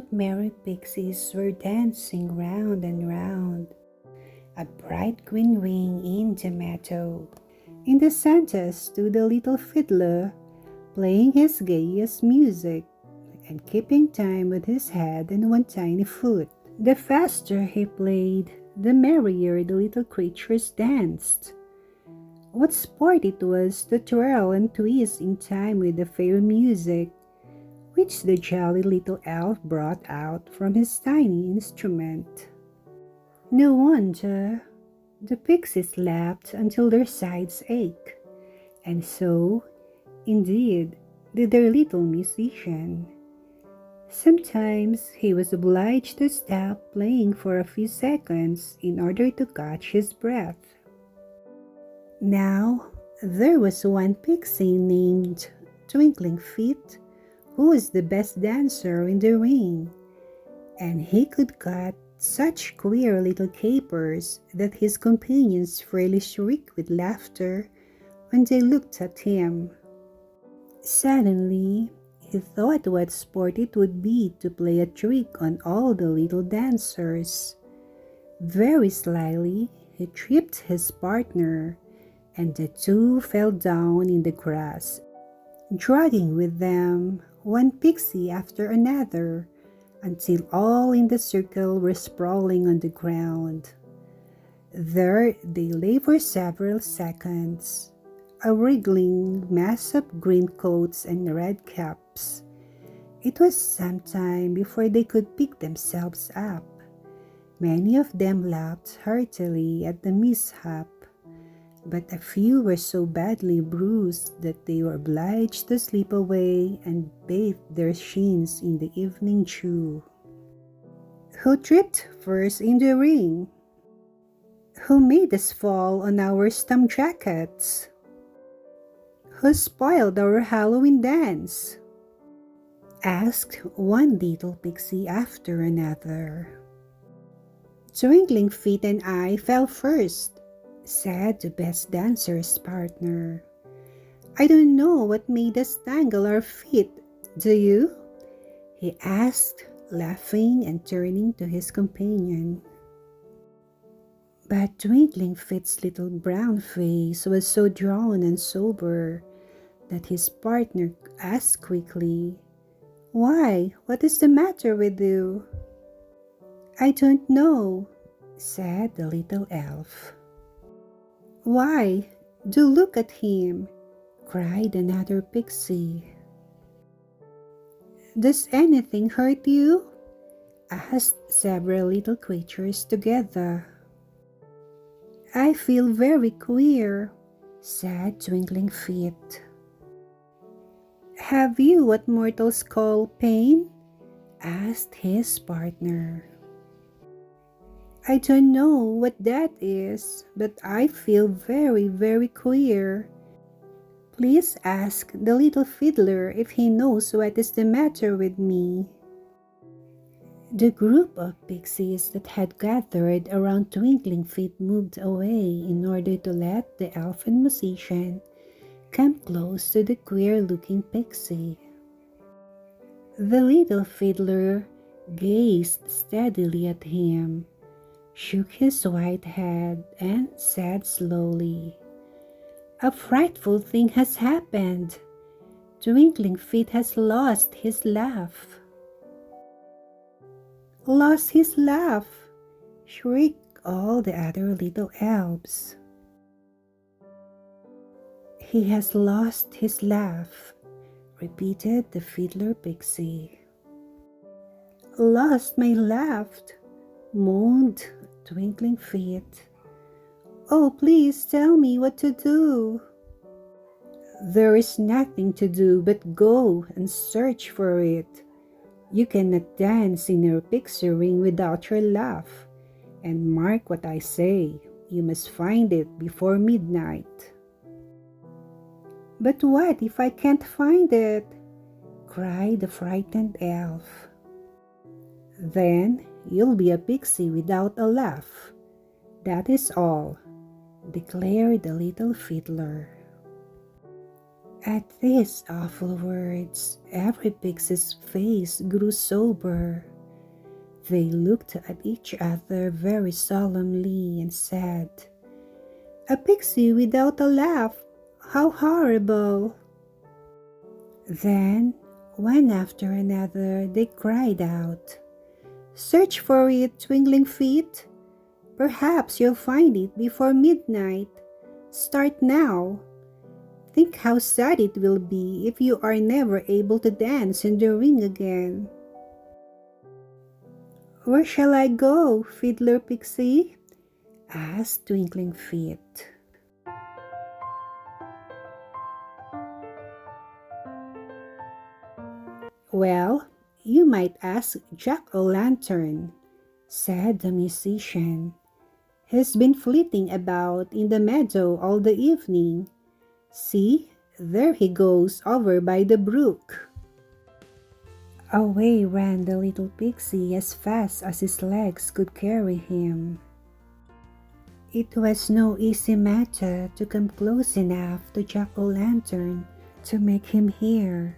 of merry pixies were dancing round and round a bright green ring in the meadow. In the center stood a little fiddler, playing his gayest music and keeping time with his head and one tiny foot. The faster he played, the merrier the little creatures danced. What sport it was to twirl and twist in time with the fairy music, which the jolly little elf brought out from his tiny instrument. No wonder the pixies laughed until their sides ached, and so, indeed, did their little musician. Sometimes he was obliged to stop playing for a few seconds in order to catch his breath. Now, there was one pixie named Twinkling Feet who was the best dancer in the ring, and he could cut such queer little capers that his companions fairly shrieked with laughter when they looked at him. Suddenly, he thought what sport it would be to play a trick on all the little dancers. Very slyly, he tripped his partner, and the two fell down in the grass, dragging with them one pixie after another, until all in the circle were sprawling on the ground. There they lay for several seconds, a wriggling mass of green coats and red caps. It was some time before they could pick themselves up. Many of them laughed heartily at the mishap, but a few were so badly bruised that they were obliged to slip away and bathe their shins in the evening dew. Who tripped first in the ring? Who made us fall on our storm jackets? Who spoiled our Halloween dance? Asked one little pixie after another. Twinkling Feet and I fell first, said the best dancer's partner. I don't know what made us tangle our feet, do you? He asked, laughing and turning to his companion. But Twinkling Feet's little brown face was so drawn and sober that his partner asked quickly, Why, what is the matter with you? I don't know, said the little elf. Why, do look at him, cried another pixie. Does anything hurt you? Asked several little creatures together. I feel very queer, said Twinkling Feet. Have you what mortals call pain? Asked his partner. I don't know what that is, but I feel very, very queer. Please ask the little fiddler if he knows what is the matter with me. The group of pixies that had gathered around Twinkling Feet moved away in order to let the elfin musician come close to the queer-looking pixie. The little fiddler gazed steadily at him, shook his white head, and said slowly, A frightful thing has happened. Twinkling Feet has lost his laugh. Lost his laugh, shrieked all the other little elves. He has lost his laugh, repeated the fiddler pixie. Lost my laugh, moaned Twinkling Feet. Oh, please tell me what to do. There is nothing to do but go and search for it. You cannot dance in your pixie ring without your laugh, and mark what I say, you must find it before midnight. But what if I can't find it? Cried the frightened elf. Then you'll be a pixie without a laugh. That is all, declared the little fiddler. At these awful words, every pixie's face grew sober. They looked at each other very solemnly and said, "A pixie without a laugh! How horrible!" Then, one after another, they cried out, "Search for it, Twinkling Feet! Perhaps you'll find it before midnight. Start now. Think how sad it will be if you are never able to dance in the ring again." "Where shall I go, Fiddler Pixie?" asked Twinkling Feet. "Well, you might ask Jack-o'-lantern," said the musician. "He's been flitting about in the meadow all the evening. See, there he goes over by the brook." Away ran the little pixie as fast as his legs could carry him. It was no easy matter to come close enough to Jack-o'-lantern to make him hear.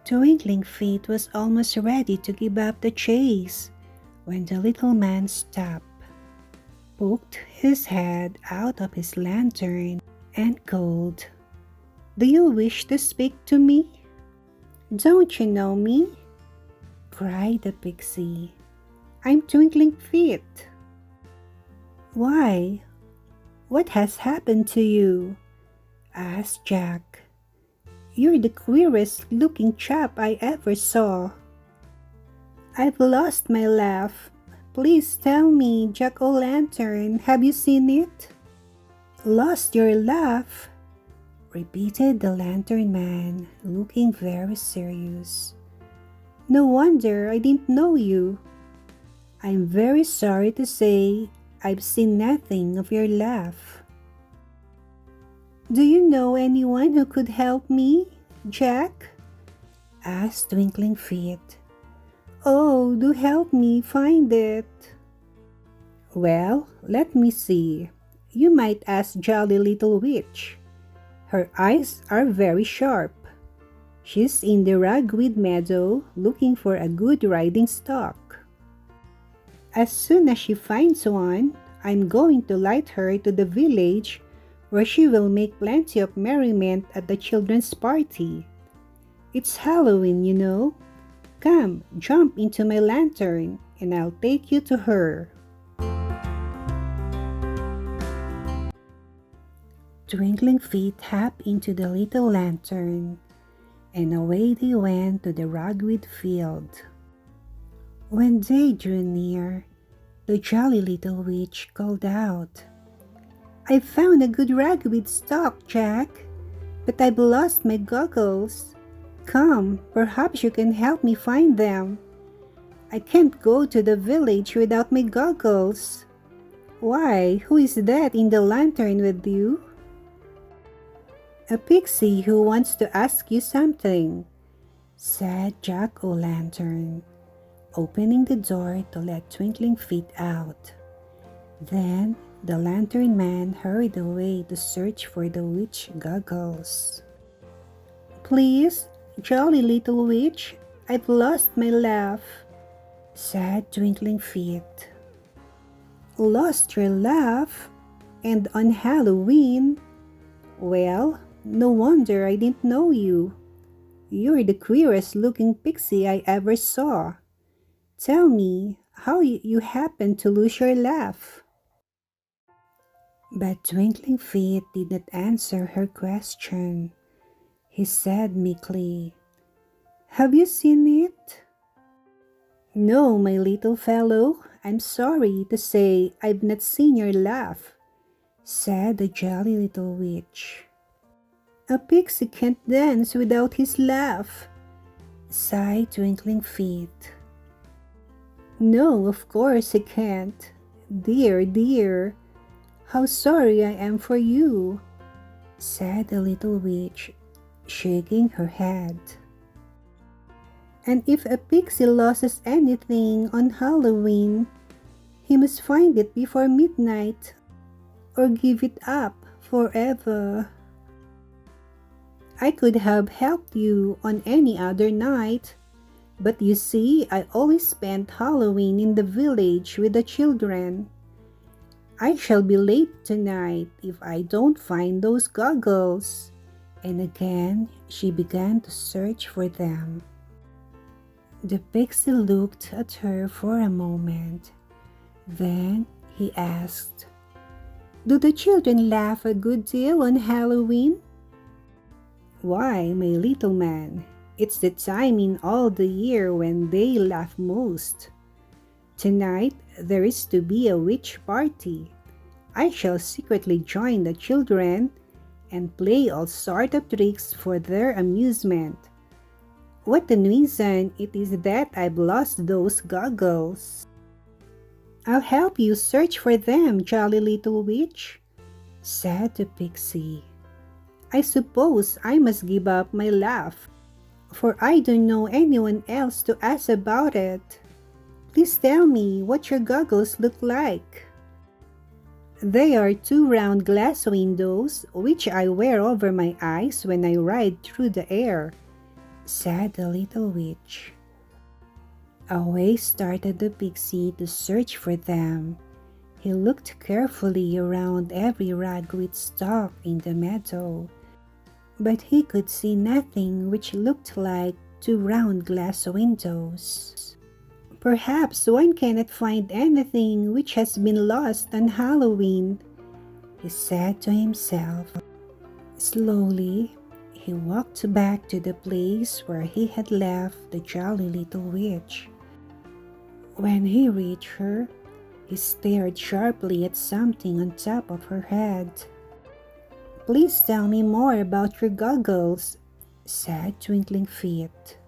Twinkling Feet was almost ready to give up the chase when the little man stopped, poked his head out of his lantern, and called, "Do you wish to speak to me?" "Don't you know me?" cried the pixie. "I'm Twinkling Feet." "Why, what has happened to you?" asked Jack. "You're the queerest looking chap I ever saw." "I've lost my laugh. Please tell me, Jack-o'-lantern, have you seen it?" "Lost your laugh?" repeated the lantern man, looking very serious. "No wonder I didn't know you. I'm very sorry to say I've seen nothing of your laugh." "Do you know anyone who could help me, Jack?" asked Twinkling Feet. "Oh, do help me find it." "Well, let me see. You might ask Jolly Little Witch. Her eyes are very sharp. She's in the ragweed meadow looking for a good riding stock. As soon as she finds one, I'm going to light her to the village where she will make plenty of merriment at the children's party. It's Halloween, you know. Come, jump into my lantern, and I'll take you to her." Twinkling Feet hopped into the little lantern, and away they went to the ragweed field. When they drew near, the jolly little witch called out, "I've found a good ragweed stalk, Jack, but I've lost my goggles. Come, perhaps you can help me find them. I can't go to the village without my goggles. Why, who is that in the lantern with you?" "A pixie who wants to ask you something," said Jack-o'-lantern, opening the door to let Twinkling Feet out. Then the lantern man hurried away to search for the witch goggles. "Please, jolly little witch, I've lost my laugh," said Twinkling Feet. "Lost your laugh? And on Halloween? Well, no wonder I didn't know you. You're the queerest looking pixie I ever saw. Tell me how you happened to lose your laugh." But Twinkling Feet did not answer her question. He said meekly, "Have you seen it?" "No, my little fellow, I'm sorry to say I've not seen your laugh," said the jolly little witch. "A pixie can't dance without his laugh," sighed Twinkling Feet. "No, of course he can't. Dear, dear, how sorry I am for you," said the little witch, shaking her head. "And if a pixie loses anything on Halloween, he must find it before midnight or give it up forever. I could have helped you on any other night, But you see, I always spent Halloween in the village with the children. I shall be late tonight if I don't find those goggles." And again she began to search for them. The pixie looked at her for a moment. Then he asked, "Do the children laugh a good deal on Halloween?" "Why, my little man, it's the time in all the year when they laugh most. Tonight there is to be a witch party. I shall secretly join the children and play all sort of tricks for their amusement. What a reason it is that I've lost those goggles." "I'll help you search for them, jolly little witch," said the pixie. "I suppose I must give up my laugh, for I don't know anyone else to ask about it. Please tell me what your goggles look like." "They are two round glass windows which I wear over my eyes when I ride through the air," said the little witch. Away started the pixie to search for them. He looked carefully around every ragweed stalk in the meadow, but he could see nothing which looked like two round glass windows. "Perhaps one cannot find anything which has been lost on Halloween," he said to himself. Slowly, he walked back to the place where he had left the jolly little witch. When he reached her, he stared sharply at something on top of her head. "Please tell me more about your goggles," said Twinkling Feet.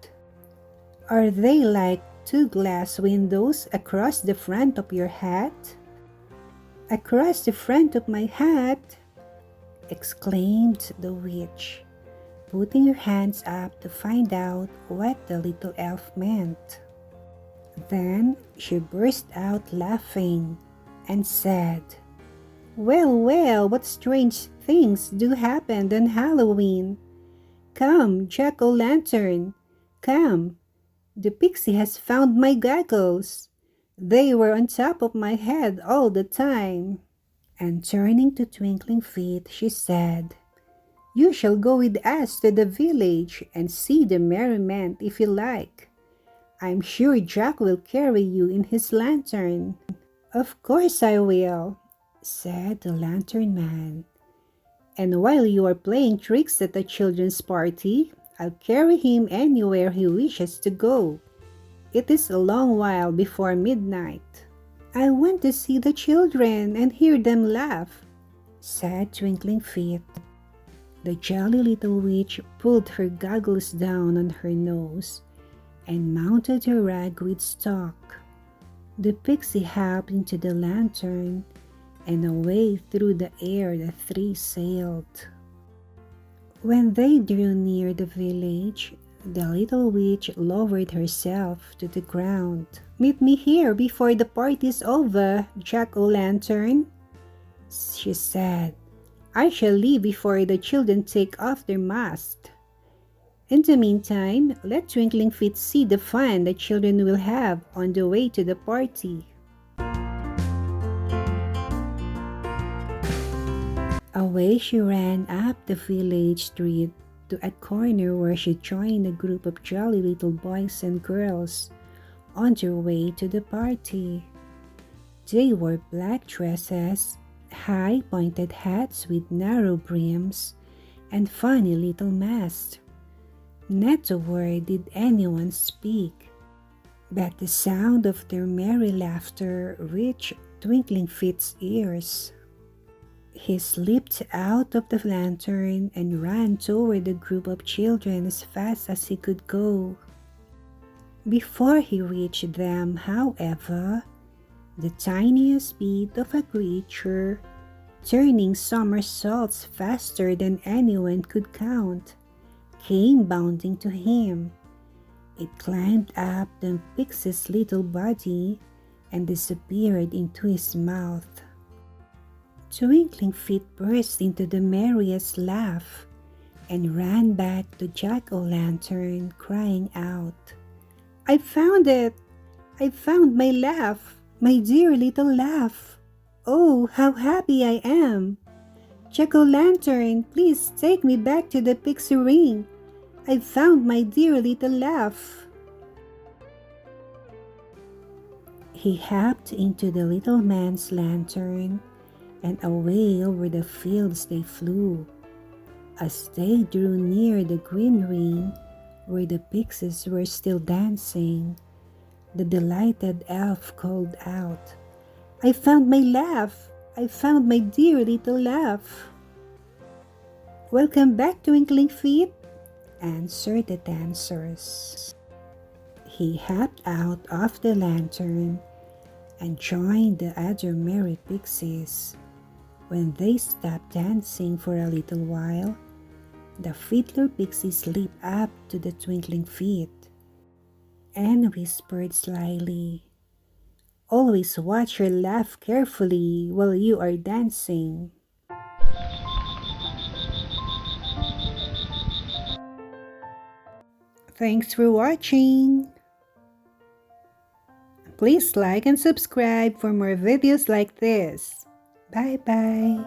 "Are they like two glass windows across the front of your hat?" "Across the front of my hat?" exclaimed the witch, putting her hands up to find out what the little elf meant. Then she burst out laughing and said, "Well, well, what strange things do happen on Halloween. Come, Jack-o'-lantern, come. The pixie has found my goggles. They were on top of my head all the time." And turning to Twinkling Feet, she said, "You shall go with us to the village and see the merriment if you like. I'm sure Jack will carry you in his lantern." "Of course I will," said the lantern man. "And while you are playing tricks at the children's party, I'll carry him anywhere he wishes to go. It is a long while before midnight." "I want to see the children and hear them laugh," said Twinkling Feet. The jolly little witch pulled her goggles down on her nose and mounted her ragweed stalk. The pixie hopped into the lantern, and away through the air the three sailed. When they drew near the village, the little witch lowered herself to the ground. "Meet me here before the party's over, Jack-o'-lantern," she said. "I shall leave before the children take off their masks. In the meantime, let Twinkling Feet see the fun the children will have on the way to the party." Away she ran up the village street to a corner where she joined a group of jolly little boys and girls on their way to the party. They wore black dresses, high pointed hats with narrow brims, and funny little masks. Not a word did anyone speak, but the sound of their merry laughter reached Twinkling Feet's ears. He slipped out of the lantern and ran toward the group of children as fast as he could go. Before he reached them, however, the tiniest bit of a creature, turning somersaults faster than anyone could count, came bounding to him. It climbed up the pixie's little body and disappeared into his mouth. Twinkling Feet burst into the merriest laugh and ran back to Jack-o'-lantern, crying out, I found it! I found my laugh, my dear little laugh. Oh, how happy I am! Jack-o'-lantern, please take me back to the pixie ring. I found my dear little laugh. He hopped into the little man's lantern, and away over the fields they flew. As they drew near the green ring, where the pixies were still dancing, the delighted elf called out, I found my laugh! I found my dear little laugh! Welcome back, Twinkling Feet, answered the dancers. He hopped out of the lantern and joined the other merry pixies. When they stopped dancing for a little while, the fiddler pixie slipped up to the Twinkling Feet and whispered slyly, always watch your laugh carefully while you are dancing. Thanks for watching. Please like and subscribe for more videos like this. Bye-bye.